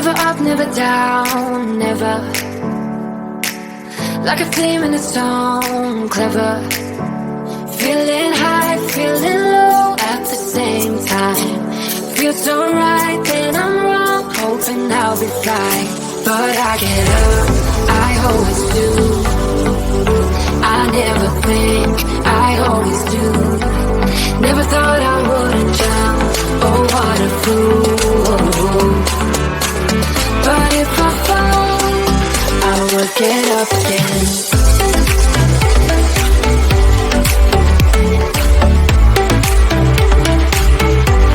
Never up, never down, never. Like a flame in its own, clever. Feeling high, feeling low at the same time. Feels so right, then I'm wrong, hoping I'll be fine. But I get up, I always do. I never think, I always do. Never thought I wouldn't jump, oh what a fool. But if I fall, I will get up again.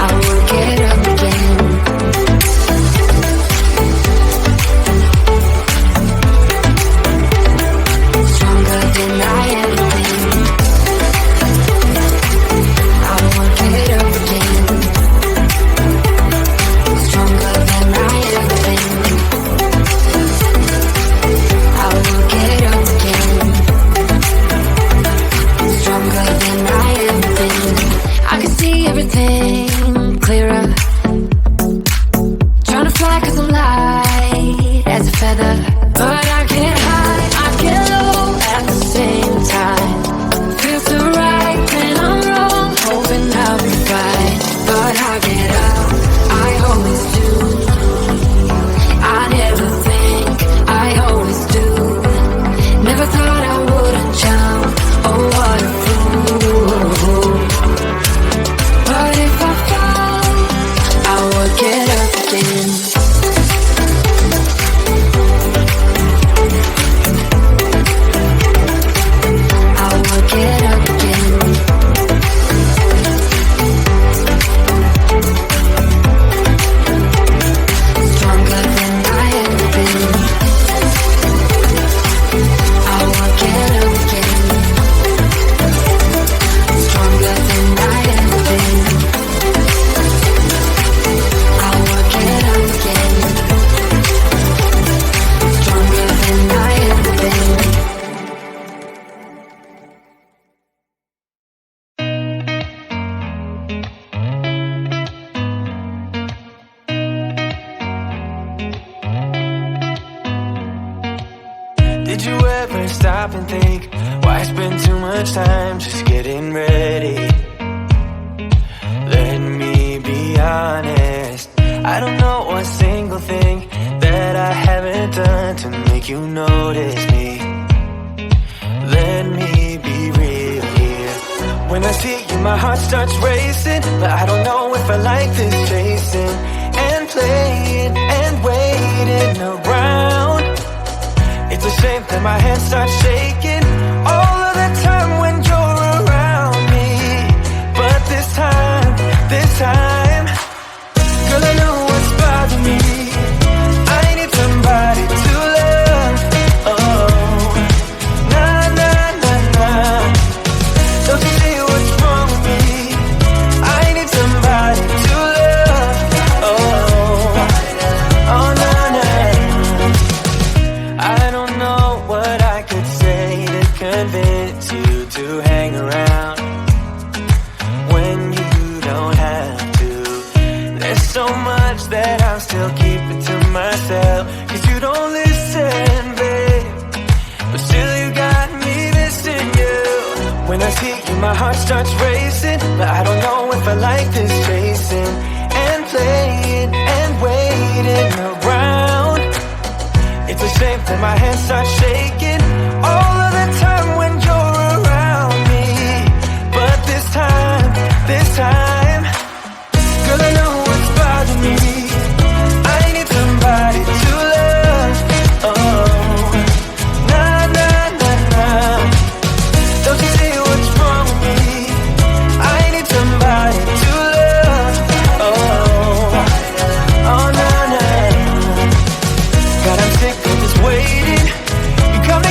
I will get up again. Stronger than I ever been. I will get up again. Stronger than I ever been. I will get up again. Stronger than I ever been. I can see everything clearer. Trying to fly 'cause I'm light as a feather. But I get high, I get low at the same time. Feels so right, then I'm wrong, hoping I'll be fine. But I get up, I always do. I never think, I always do. Never thought I wouldn't jump, oh what a fool. But if I fall, I will get up again. I will get up again. Stronger than I ever been. I will get up again. Stronger than I ever been. I will get up again. Stronger than I ever been. Did you ever stop and think, why spend too much time just getting ready? Let me be honest, I don't know a single thing that I haven't done to make you notice me. Let me be real here. When I see you, my heart starts racing, but I don't know if I like this chasing and playing and waiting around. It's a shame that my hands start shaking all of the time when you're around me. But this time, girl, I know what's bothering me. I need somebody to love. Oh, nah, nah, nah, nah. Don't you see what's wrong with me? I need somebody to love. Oh, nah, nah. I don't know what I could say to convince you to hang around when you don't have to. There's so much that I'm still keeping to myself, 'cause you don't listen, babe. But still you got me missing you. When I see you, my heart starts racing, but I don't know if I like this chasing and playing and waiting around. It's a shame that my hands start shaking all of the time when you're around me. But this time, girl, I know what's bothering me. I need somebody to love. Oh, nah, nah, nah, nah. Don't you see what's wrong with me? I need somebody to love. Oh, nah, nah. God, I'm sick of this waiting. You come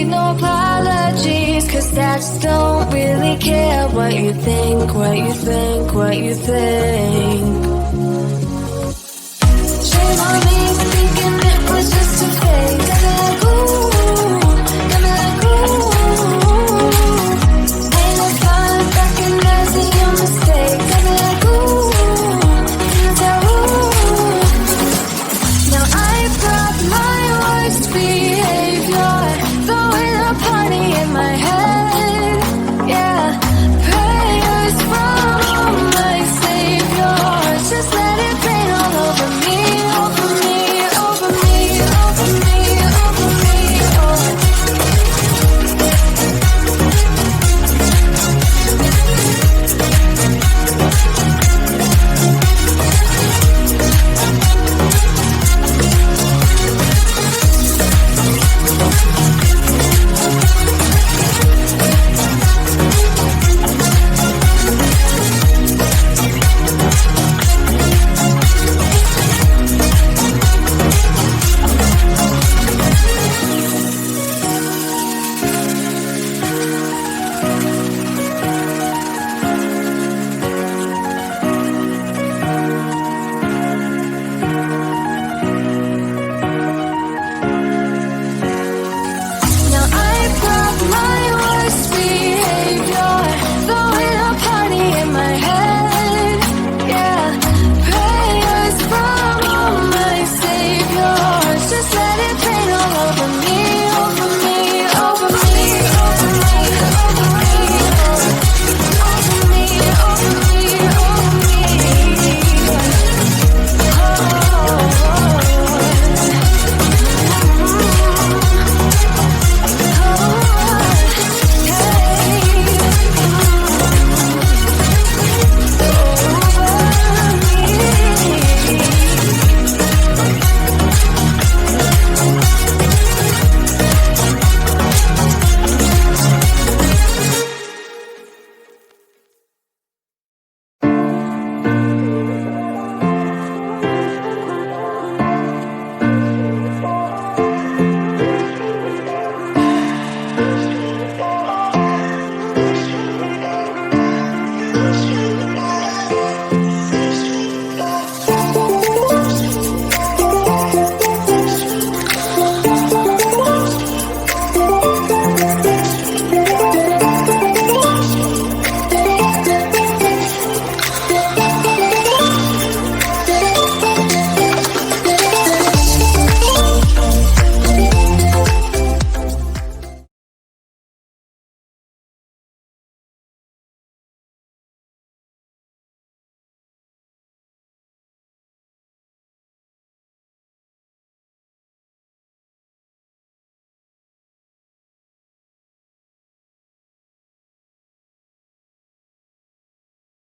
need no apologies, 'cause I just don't really care what you think, what you think, what you think. Shame on me for thinking